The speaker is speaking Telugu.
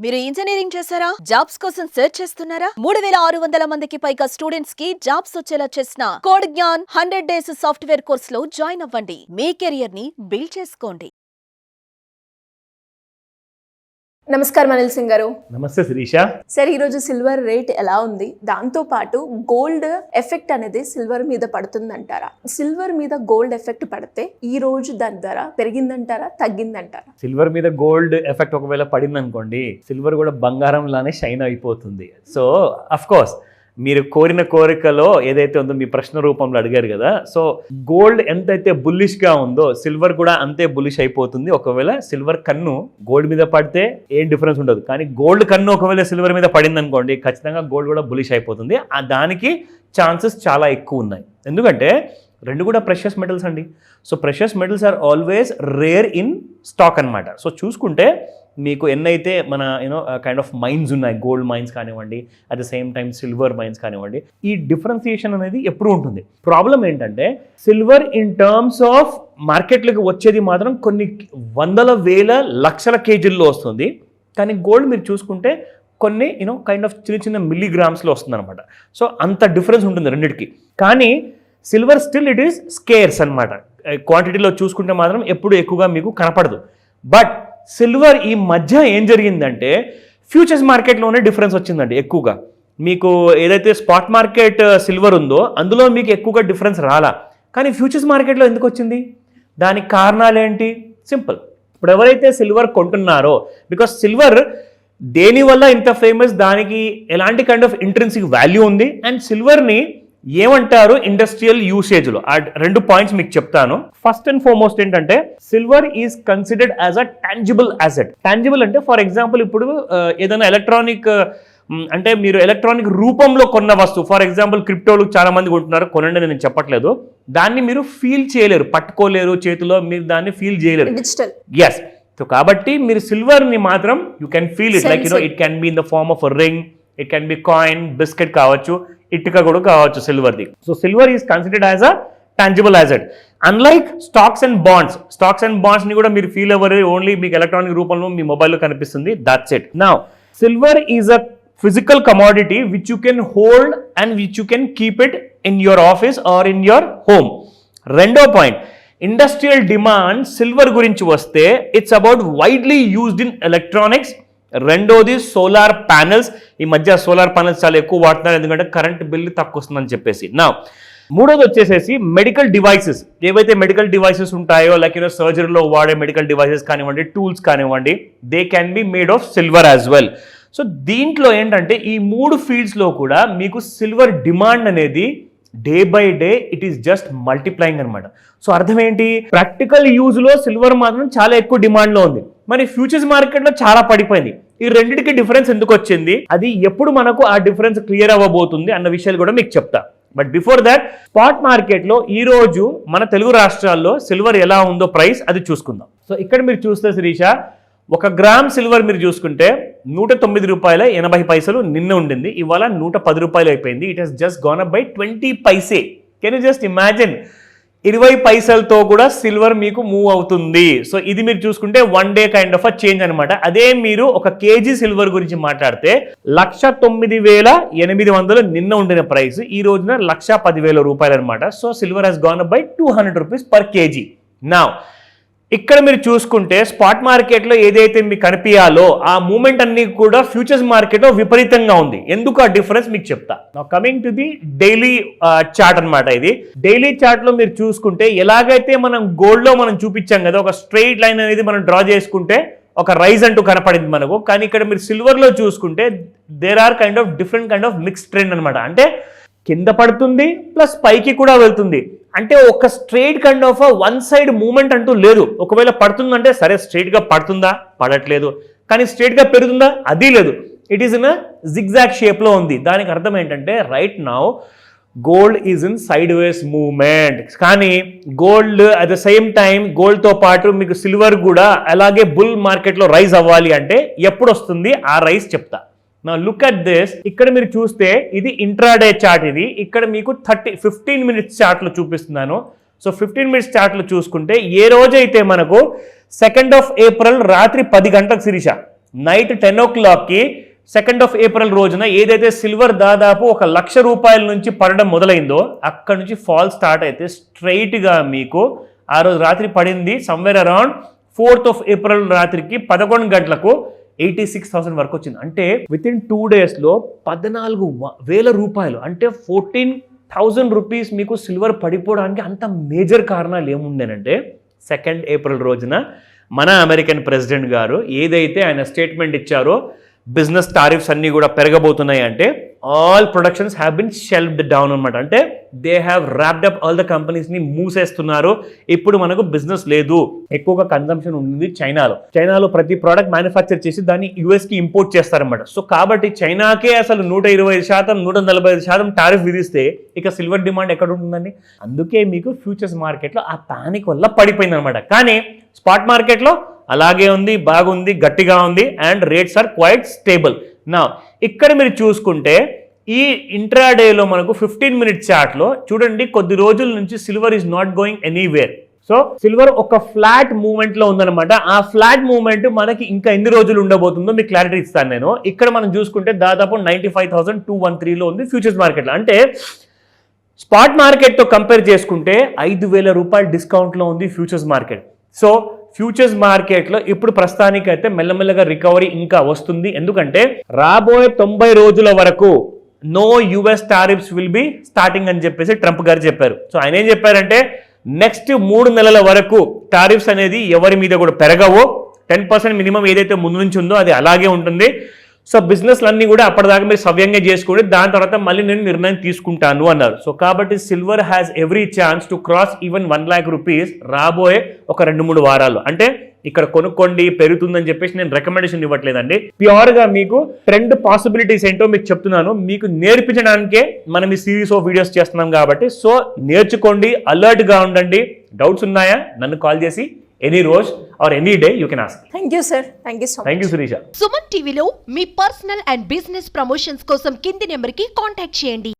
మీరు ఇంజనీరింగ్ చేశారా? జాబ్స్ కోసం సెర్చ్ చేస్తున్నారా? 3600 మందికి పైగా స్టూడెంట్స్ కి జాబ్స్ వచ్చేలా చేసిన code Gyan 100 days software course లో జాయిన్ అవ్వండి. మీ కెరియర్ ని బిల్డ్ చేసుకోండి. నమస్కారం అనిల్ సింగ్ గారు. నమస్తే శిరీష. సార్, ఈరోజు సిల్వర్ రేట్ ఎలా ఉంది? దాంతో పాటు గోల్డ్ ఎఫెక్ట్ అనేది సిల్వర్ మీద పడుతుందంటారా? సిల్వర్ మీద గోల్డ్ ఎఫెక్ట్ పడితే ఈ రోజు దాని ధర పెరిగిందంటారా, తగ్గిందంటారా? సిల్వర్ మీద గోల్డ్ ఎఫెక్ట్ ఒకవేళ పడింది అనుకోండి, సిల్వర్ కూడా బంగారం లానే షైన్ అయిపోతుంది. సో అఫ్ కోర్స్ మీరు కోరిన కోరికలో ఏదైతే ఉందో మీ ప్రశ్న రూపంలో అడిగారు కదా, సో గోల్డ్ ఎంతైతే బుల్లిష్గా ఉందో సిల్వర్ కూడా అంతే బుల్లిష్ అయిపోతుంది. ఒకవేళ సిల్వర్ కన్ను గోల్డ్ మీద పడితే ఏం డిఫరెన్స్ ఉండదు, కానీ గోల్డ్ కన్ను ఒకవేళ సిల్వర్ మీద పడింది అనుకోండి, ఖచ్చితంగా గోల్డ్ కూడా బుల్లిష్ అయిపోతుంది. దానికి ఛాన్సెస్ చాలా ఎక్కువ ఉన్నాయి. ఎందుకంటే రెండు కూడా ప్రెషియస్ మెటల్స్ అండి. So precious metals are always rare in stock అనమాట. సో చూసుకుంటే మీకు ఎన్నైతే మన కైండ్ ఆఫ్ మైన్స్ ఉన్నాయి, గోల్డ్ మైన్స్ కానివ్వండి, at the same time silver mines కానివ్వండి, ఈ డిఫరెన్సియేషన్ అనేది ఎప్పుడు ఉంటుంది. ప్రాబ్లం ఏంటంటే సిల్వర్ ఇన్ టర్మ్స్ ఆఫ్ మార్కెట్లోకి వచ్చేది మాత్రం కొన్ని వందల వేల లక్షల కేజీల్లో వస్తుంది, కానీ గోల్డ్ మీరు చూసుకుంటే కొన్ని కైండ్ ఆఫ్ చిన్న చిన్న మిల్లీగ్రామ్స్లో వస్తుంది అనమాట. సో అంత డిఫరెన్స్ ఉంటుంది రెండింటికి. కానీ silver still it is scares అనమాట. క్వాంటిటీలో చూసుకుంటే మాత్రం ఎప్పుడు ఎక్కువగా మీకు కనపడదు. బట్ సిల్వర్ ఈ మధ్య ఏం జరిగిందంటే ఫ్యూచర్స్ మార్కెట్లోనే డిఫరెన్స్ వచ్చిందండి ఎక్కువగా. మీకు ఏదైతే స్పాట్ మార్కెట్ సిల్వర్ ఉందో అందులో మీకు ఎక్కువగా డిఫరెన్స్ రాలా, కానీ ఫ్యూచర్స్ మార్కెట్లో ఎందుకు వచ్చింది? దానికి కారణాలు ఏంటి? సింపుల్. ఇప్పుడు ఎవరైతే సిల్వర్ కొంటున్నారో, బికాస్ సిల్వర్ దేనివల్ల ఇంత ఫేమస్, దానికి ఎలాంటి కైండ్ ఆఫ్ ఇంట్రెన్సిక్ వాల్యూ ఉంది, అండ్ సిల్వర్ని ఏమంటారు ఇండస్ట్రియల్ యూసేజ్లో, ఆ రెండు పాయింట్స్ మీకు చెప్తాను. ఫస్ట్ అండ్ ఫార్మోస్ట్ ఏంటంటే silver is considered as a tangible asset. Tangible అంటే ఫర్ ఎగ్జాంపుల్ ఇప్పుడు ఏదైనా ఎలక్ట్రానిక్ అంటే మీరు ఎలక్ట్రానిక్ రూపంలో కొన్న వస్తువు, ఫర్ ఎగ్జాంపుల్ క్రిప్టోలు చాలా మంది కొంటున్నారు, కొనండి నేను చెప్పట్లేదు, దాన్ని మీరు ఫీల్ చేయలేరు, పట్టుకోలేరు చేతిలో, మీరు దాన్ని ఫీల్ చేయలేరు. డిజిటల్. ఎస్. సో కాబట్టి మీరు సిల్వర్ని మాత్రం you can feel it, like it can be in the form of a ring, it can be coin, biscuit కావచ్చు, ఇటుక కూడా కావచ్చు సిల్వర్ది. So silver is considered as a tangible asset. Unlike stocks and బాండ్స్ని కూడా మీరు ఫీల్ అవ్వరు, ఓన్లీ మీకు ఎలక్ట్రానిక్ రూపంలో మీ మొబైల్లో కనిపిస్తుంది, that's it. Now silver is a physical commodity which you can hold and which you can keep it in your office or in your home. రెండో పాయింట్, ఇండస్ట్రియల్ డిమాండ్ సిల్వర్ గురించి వస్తే it's about widely used in electronics. రెండోది సోలార్ ప్యానెల్స్. ఈ మధ్య సోలార్ ప్యానెల్స్ చాలా ఎక్కువ వాడుతున్నారు, ఎందుకంటే కరెంట్ బిల్లు తక్కువ వస్తుందని చెప్పేసి. నా మూడోది వచ్చేసేసి మెడికల్ డివైసెస్. ఏవైతే మెడికల్ డివైసెస్ ఉంటాయో, లైక్ సర్జరీలో వాడే మెడికల్ డివైసెస్ కానివ్వండి, టూల్స్ కానివ్వండి, they can be made of silver as well. So దీంట్లో ఏంటంటే ఈ మూడు ఫీల్డ్స్లో కూడా మీకు సిల్వర్ డిమాండ్ అనేది day by day it is just multiplying అనమాట. సో అర్థం ఏంటి? ప్రాక్టికల్ యూజ్లో సిల్వర్ మాత్రం చాలా ఎక్కువ డిమాండ్లో ఉంది, మరి ఫ్యూచర్స్ మార్కెట్లో చాలా పడిపోయింది. ఈ రెండింటికి డిఫరెన్స్ ఎందుకు వచ్చింది, అది ఎప్పుడు మనకు ఆ డిఫరెన్స్ క్లియర్ అవ్వబోతుంది అన్న విషయాలు కూడా మీకు చెప్తా. బట్ బిఫోర్ దాట్, స్పాట్ మార్కెట్లో ఈ రోజు మన తెలుగు రాష్ట్రాల్లో సిల్వర్ ఎలా ఉందో ప్రైస్ అది చూసుకుందాం. సో ఇక్కడ మీరు చూస్తే శిరీష, 1 గ్రామ్ సిల్వర్ మీరు చూసుకుంటే 109 రూపాయల 80 పైసలు నిన్న ఉండింది, ఇవాళ 110 రూపాయలు అయిపోయింది. It has just gone up by 20 paise. Can you just imagine, 20 పైసలతో కూడా సిల్వర్ మీకు మూవ్ అవుతుంది. సో ఇది మీరు చూసుకుంటే 1 day kind of a change అనమాట. అదే మీరు 1 కేజీ సిల్వర్ గురించి మాట్లాడితే 1,09,800 నిన్న ఉండిన ప్రైస్ ఈ రోజున 1,10,000 రూపాయలు అనమాట. So silver has gone up by 200 rupees per KG. నా ఇక్కడ మీరు చూసుకుంటే స్పాట్ మార్కెట్లో ఏదైతే మీకు కనిపించాలో ఆ మూమెంట్ అన్ని కూడా ఫ్యూచర్స్ మార్కెట్లో విపరీతంగా ఉంది. ఎందుకు ఆ డిఫరెన్స్ మీకు చెప్తా. నా coming to the daily chart అనమాట. ఇది డైలీ చార్ట్లో మీరు చూసుకుంటే ఎలాగైతే మనం గోల్డ్లో మనం చూపించాం కదా, ఒక స్ట్రెయిట్ లైన్ అనేది మనం డ్రా చేసుకుంటే ఒక రైజ్ అంటూ కనపడింది మనకు, కానీ ఇక్కడ మీరు సిల్వర్లో చూసుకుంటే there are kind of different kind of mix trend అనమాట. అంటే కింద పడుతుంది ప్లస్ పైకి కూడా వెళ్తుంది, అంటే ఒక straight kind of one side movement అంటూ లేదు. ఒకవేళ పడుతుందంటే సరే స్ట్రైట్గా పడుతుందా, పడట్లేదు, కానీ స్ట్రైట్గా పెరుగుతుందా, అది లేదు. It is in a zigzag షేప్లో ఉంది. దానికి అర్థం ఏంటంటే right now gold is in sideways movement. కానీ gold at the same time గోల్డ్తో పాటు మీకు సిల్వర్ కూడా అలాగే బుల్ మార్కెట్లో రైజ్ అవ్వాలి అంటే ఎప్పుడు వస్తుంది ఆ రైజ్ చెప్తా. నా లుక్ అట్ దిస్. ఇక్కడ మీరు చూస్తే ఇది ఇంట్రాడే చార్ట్. ఇది ఇక్కడ మీకు 15 మినిట్స్ చార్ట్లో చూపిస్తున్నాను. సో 15 మినిట్స్ చార్ట్లో చూసుకుంటే ఏ రోజైతే మనకు 2nd ఆఫ్ ఏప్రిల్ రాత్రి 10 గంటలకు శిరీష నైట్ 10 o'clockకి 2nd of April రోజున ఏదైతే సిల్వర్ దాదాపు 1,00,000 రూపాయల నుంచి పడడం మొదలైందో అక్కడ నుంచి ఫాల్ స్టార్ట్ అయితే స్ట్రైట్గా మీకు ఆ రోజు రాత్రి పడింది somewhere around 4th of April రాత్రికి 11 గంటలకు 86,000 వరకు వచ్చింది. అంటే వితిన్ 2 daysలో 14,000 రూపాయలు అంటే 14,000 రూపీస్ మీకు సిల్వర్ పడిపోవడానికి అంత మేజర్ కారణాలు ఏముండేనంటే 2nd April రోజున మన అమెరికన్ ప్రెసిడెంట్ గారు ఏదైతే ఆయన స్టేట్మెంట్ ఇచ్చారో బిజినెస్ టారిఫ్స్ అన్నీ కూడా పెరగబోతున్నాయి అంటే all productions have been shelved down అనమాట. అంటే they have wrapped up all the కంపెనీస్ని మూసేస్తున్నారు. ఇప్పుడు మనకు బిజినెస్ లేదు, ఎక్కువగా కన్సంప్షన్ ఉంది చైనాలో ప్రతి ప్రోడక్ట్ మ్యానుఫ్యాక్చర్ చేసి దాన్ని యూఎస్కి ఇంపోర్ట్ చేస్తారనమాట. సో కాబట్టి చైనాకే అసలు 125%, 145% టారిఫ్ విధిస్తే ఇక సిల్వర్ డిమాండ్ ఎక్కడ ఉంటుందండి? అందుకే మీకు ఫ్యూచర్స్ మార్కెట్లో ఆ పానిక్ వల్ల పడిపోయింది అనమాట. కానీ స్పాట్ మార్కెట్లో అలాగే ఉంది, బాగుంది, గట్టిగా ఉంది and rates are quite stable. నా ఇక్కడ మీరు చూసుకుంటే ఈ ఇంట్రాడేలో మనకు 15-minute చార్ట్లో చూడండి కొద్ది రోజుల నుంచి silver is not going anywhere. So silver ఒక ఫ్లాట్ మూవ్మెంట్లో ఉందన్నమాట. ఆ ఫ్లాట్ మూవ్మెంట్ మనకి ఇంకా ఎన్ని రోజులు ఉండబోతుందో మీకు క్లారిటీ ఇస్తాను నేను. ఇక్కడ మనం చూసుకుంటే దాదాపు 95,213లో ఉంది ఫ్యూచర్స్ మార్కెట్లో. అంటే స్పాట్ మార్కెట్తో కంపేర్ చేసుకుంటే 5,000 రూపాయలు డిస్కౌంట్లో ఉంది ఫ్యూచర్స్ మార్కెట్. సో ఫ్యూచర్స్ మార్కెట్లో ఇప్పుడు ప్రస్తుతానికైతే మెల్లమెల్లగా రికవరీ ఇంకా వస్తుంది. ఎందుకంటే రాబోయే 90 రోజుల వరకు no US tariffs will be starting అని చెప్పేసి ట్రంప్ గారు చెప్పారు. సో ఆయన ఏం చెప్పారంటే నెక్స్ట్ 3 నెలల వరకు టారిఫ్స్ అనేది ఎవరి మీద కూడా పెరగవు, 10% మినిమం ఏదైతే ముందు నుంచి ఉందో అది అలాగే ఉంటుంది. సో బిజినెస్లన్నీ కూడా అప్పటిదాకా మీరు సవ్యంగా చేసుకోండి, దాని తర్వాత మళ్ళీ నేను నిర్ణయం తీసుకుంటాను అన్నారు. సో కాబట్టి silver has every chance to cross even 1 lakh rupees రాబోయే ఒక 2-3 వారాలు. అంటే ఇక్కడ కొనుక్కోండి పెరుగుతుందని చెప్పేసి నేను రికమెండేషన్ ఇవ్వట్లేదండి. ప్యూర్గా మీకు ట్రెండ్ పాసిబిలిటీస్ ఏంటో మీకు చెప్తున్నాను, మీకు నేర్పించడానికే మనం ఈ సిరీస్ ఆఫ్ వీడియోస్ చేస్తున్నాం కాబట్టి. సో నేర్చుకోండి, అలర్ట్గా ఉండండి. డౌట్స్ ఉన్నాయా నన్ను కాల్ చేసి ఎనీ రోజు or any day you can ask. Thank you sir, thank you so much. Thank you Shirisha. Suman టీవీలో మీ పర్సనల్ అండ్ బిజినెస్ ప్రమోషన్స్ కోసం కింది నెంబర్కి కాంటాక్ట్ చేయండి.